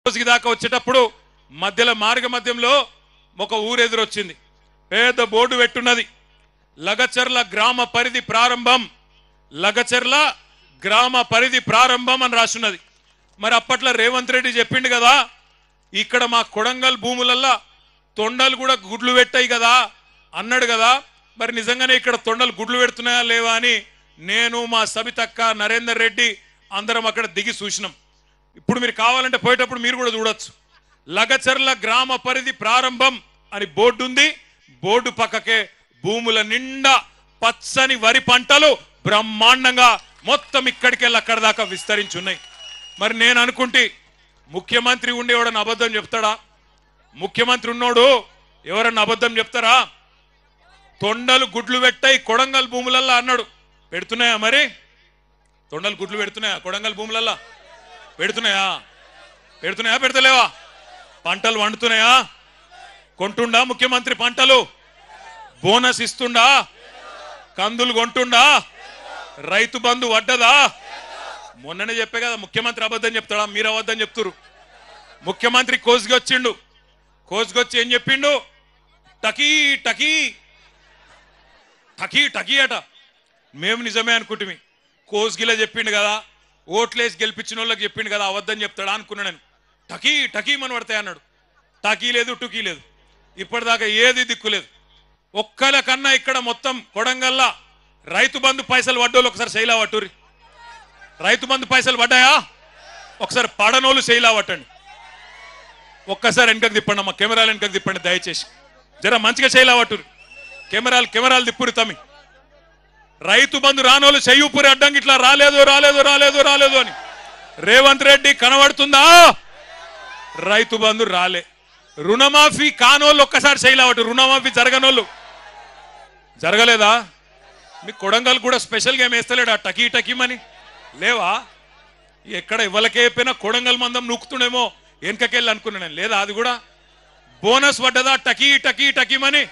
రోజుకి దాకా వచ్చేటప్పుడు మధ్యలో మార్గమధ్యంలో ఒక ఊరు ఎదురొచ్చింది. పెద్ద బోర్డు పెట్టున్నది, లగచర్ల గ్రామ పరిధి ప్రారంభం, లగచర్ల గ్రామ పరిధి ప్రారంభం అని రాసున్నది. మరి అప్పట్లో రేవంత్ రెడ్డి చెప్పిండు కదా, ఇక్కడ మా కొడంగల్ భూములల్లా తొండలు కూడా గుడ్లు పెట్టాయి కదా అన్నాడు కదా. మరి నిజంగానే ఇక్కడ తొండలు గుడ్లు పెడుతున్నాయా లేవా అని నేను, మా సబితక్క, నరేందర్ రెడ్డి అందరం అక్కడ దిగి చూసినాం. ఇప్పుడు మీరు కావాలంటే పోయేటప్పుడు మీరు కూడా చూడొచ్చు. లగచర్ల గ్రామ పరిధి ప్రారంభం అని బోర్డు ఉంది. బోర్డు పక్కకే భూముల నిండా పచ్చని వరి పంటలు బ్రహ్మాండంగా మొత్తం ఇక్కడికెళ్ళి అక్కడ దాకా విస్తరించున్నాయి. మరి నేను అనుకుంటే ముఖ్యమంత్రి ఉండేవాడని అబద్ధం చెప్తాడా? ముఖ్యమంత్రి ఉన్నోడు ఎవరన్నా అబద్ధం చెప్తారా? తొండలు గుడ్లు పెట్టాయి కొడంగల్ భూములల్లా అన్నాడు. పెడుతున్నాయా? మరి తొండలు గుడ్లు పెడుతున్నాయా కొడంగల్ భూములల్లా? పెడుతున్నాయా? పెడతలేవా? పంటలు వండుతున్నాయా? కొంటుండా ముఖ్యమంత్రి పంటలు? బోనస్ ఇస్తుండా? కందులు కొంటుండా? రైతు బంధు వడ్డదా? మొన్ననే చెప్పే కదా ముఖ్యమంత్రి అబద్ధం చెప్తాడా? మీరు అబద్ధం చెప్తురు. ముఖ్యమంత్రి కోసుకొచ్చిండు. కోసుకొచ్చి ఏం చెప్పిండు? టకీ టకీ టకీ టకీ అట. మేము నిజమే అనుకుంటుమి. కోసుగిలా చెప్పిండు కదా, ఓట్లేసి గెలిపించిన వాళ్ళకి చెప్పిండు కదా, అబద్ధం చెప్తాడా అనుకున్నా నేను. టకీ టకీ మన పడతాయి అన్నాడు. టకీ లేదు, టుకీ లేదు, ఇప్పటిదాకా ఏది దిక్కులేదు. ఒక్కల కన్నా ఇక్కడ మొత్తం కొడంగల్లా రైతు బంధు పైసలు పడ్డోళ్ళు ఒకసారి శైలా పట్టురి. రైతు బంధు పైసలు పడ్డాయా? ఒకసారి పడనోళ్ళు శైలా పట్టండి. ఒక్కసారి వెనకకు తిప్పండి అమ్మా, కెమెరాలు వెనకకు తిప్పండి దయచేసి. జర మంచిగా శైలా పట్టురి. కెమెరాలు తిప్పురి తమ్మి. రైతు బంధు రానోళ్ళు చెయ్యుపురి అడ్డంకి ఇట్లా రాలేదు రాలేదు రాలేదు రాలేదు అని. రేవంత్ రెడ్డి కనబడుతుందా? రైతు బంధు రాలే. రుణమాఫీ కానోళ్ళు ఒక్కసారి శైలావట్టు. రుణమాఫీ జరగనోళ్ళు జరగలేదా? మీ కొడంగల్ కూడా స్పెషల్గా ఏం వేస్తలేడా టకీ టకీమని? లేవా? ఎక్కడ ఇవ్వలకే చెప్పినా కొడంగల్ మందం నూకుతుండేమో వెనకకెళ్ళి అనుకున్నా నేను. లేదా అది కూడా బోనస్ పడ్డదా టకీ టకీ టకీమని?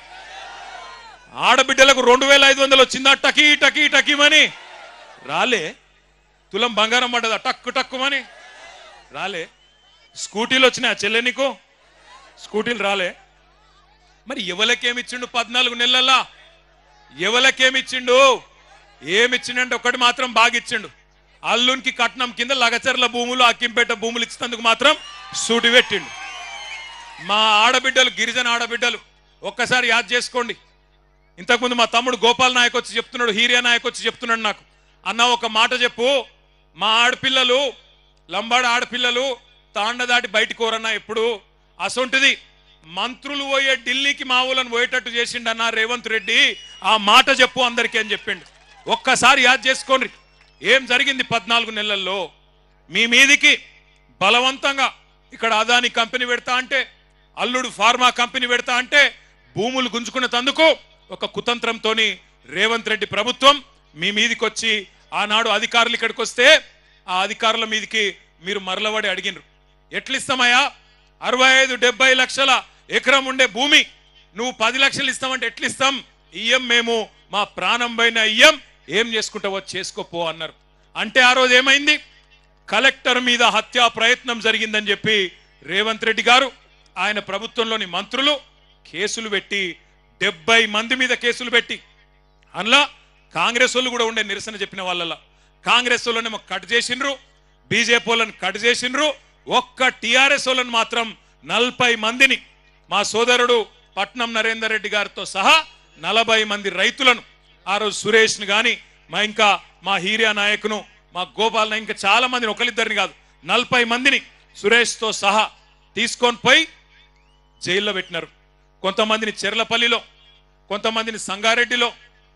ఆడబిడ్డలకు 2500 వచ్చిందా టకీ టకీ టకీమని? రాలే. తులం బంగారం పడ్డదా టక్కు టక్కుమని? రాలే. స్కూటీలు వచ్చినాయా చెల్లె నీకు? స్కూటీలు రాలే. మరి ఎవలకేమిచ్చిండు 14 నెలల్లో? ఎవలకేమిచ్చిండు? ఏమిచ్చిండంటే ఒకటి మాత్రం బాగా ఇచ్చిండు. అల్లునికి కట్నం కింద లగచర్ల భూములు, అక్కింపేట భూములు ఇచ్చినందుకు మాత్రం సూటి పెట్టిండు. మా ఆడబిడ్డలు, గిరిజన ఆడబిడ్డలు ఒక్కసారి యాద్ చేసుకోండి. ఇంతకుముందు మా తమ్ముడు గోపాల్ నాయక్ వచ్చి చెప్తున్నాడు, హీరియా నాయక్ వచ్చి చెప్తున్నాడు నాకు, అన్న ఒక మాట చెప్పు, మా ఆడపిల్లలు, లంబాడ ఆడపిల్లలు తాండ దాటి బయటికి కోరన్నా ఎప్పుడు. అసొంటిది మంత్రులు పోయే ఢిల్లీకి మా ఊళ్ళని పోయేటట్టు చేసిండన్న రేవంత్ రెడ్డి. ఆ మాట చెప్పు అందరికీ అని చెప్పిండు. ఒక్కసారి యాద్ చేసుకోండి ఏం జరిగింది 14 నెలల్లో. మీ మీదికి బలవంతంగా ఇక్కడ అదాని కంపెనీ పెడతా అంటే, అల్లుడు ఫార్మా కంపెనీ పెడతా అంటే భూములు గుంజుకున్న తందుకు ఒక కుతంత్రంతో రేవంత్ రెడ్డి ప్రభుత్వం మీ మీదికి వచ్చి ఆనాడు అధికారులు ఇక్కడికి వస్తే ఆ అధికారుల మీదికి మీరు మరలబడి అడిగినరు. ఎట్లిస్తామయ్యా? 65-70 లక్షల ఎకరం ఉండే భూమి నువ్వు 10 లక్షలు ఇస్తామంటే ఎట్లిస్తాం? ఇయ్యం, మేము మా ప్రాణం పైన ఇయ్యం, ఏం చేసుకుంటావో చేసుకోపో అన్నారు. అంటే ఆ రోజు ఏమైంది? కలెక్టర్ మీద హత్యా ప్రయత్నం జరిగిందని చెప్పి రేవంత్ రెడ్డి గారు, ఆయన ప్రభుత్వంలోని మంత్రులు కేసులు పెట్టి 70 మంది మీద కేసులు పెట్టి, అందులో కాంగ్రెస్ వాళ్ళు కూడా ఉండే నిరసన చెప్పిన వాళ్ళ కాంగ్రెస్ వాళ్ళనేమో కట్ చేసిండ్రు, బీజేపీ వాళ్ళని కట్ చేసిండ్రు. ఒక్క టీఆర్ఎస్ వాళ్ళని మాత్రం 40 మందిని, మా సోదరుడు పట్నం నరేందర్ రెడ్డి గారితో సహా 40 మంది రైతులను, ఆ రోజు సురేష్ను కానీ ఇంకా మా హీరియా నాయకును, మా గోపాల్ నాయక్, ఇంకా చాలా మందిని, ఒకరిద్దరిని కాదు 40 మందిని సురేష్తో సహా తీసుకొని పోయి జైల్లో పెట్టినారు. కొంతమందిని చెర్లపల్లిలో, కొంతమందిని సంగారెడ్డిలో,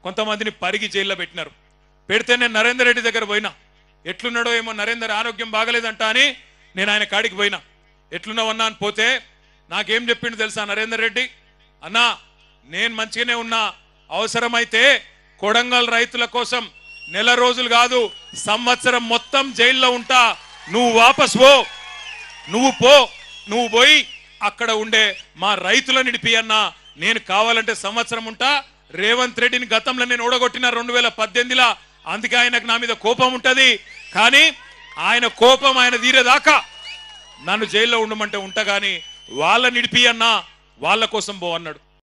కొంతమందిని పరిగి జైల్లో పెట్టినారు. పెడితే నేను నరేందర్ రెడ్డి దగ్గర పోయినా. ఎట్లున్నాడో ఏమో, నరేందర్ ఆరోగ్యం బాగలేదంట అని నేను ఆయన కాడికి పోయినా. ఎట్లున్నావన్నా అని పోతే నాకేం చెప్పిండు తెలుసా నరేందర్ రెడ్డి? అన్నా నేను మంచిగానే ఉన్నా, అవసరమైతే కొడంగల్ రైతుల కోసం నెల రోజులు కాదు సంవత్సరం మొత్తం జైల్లో ఉంటా, నువ్వు వాపస్ పో, నువ్వు పోయి అక్కడ ఉండే మా రైతులను నిడిపి అన్నా, నేను కావాలంటే సంవత్సరం ఉంటా. రేవంత్ రెడ్డిని గతంలో నేను ఓడగొట్టిన 2018లో, అందుకే ఆయనకు నా మీద కోపం ఉంటది. కానీ ఆయన కోపం ఆయన తీరేదాకా నన్ను జైల్లో ఉండమంటే ఉంటా గాని వాళ్ళ నిడిపి అన్నా వాళ్ళ కోసం పో అన్నాడు.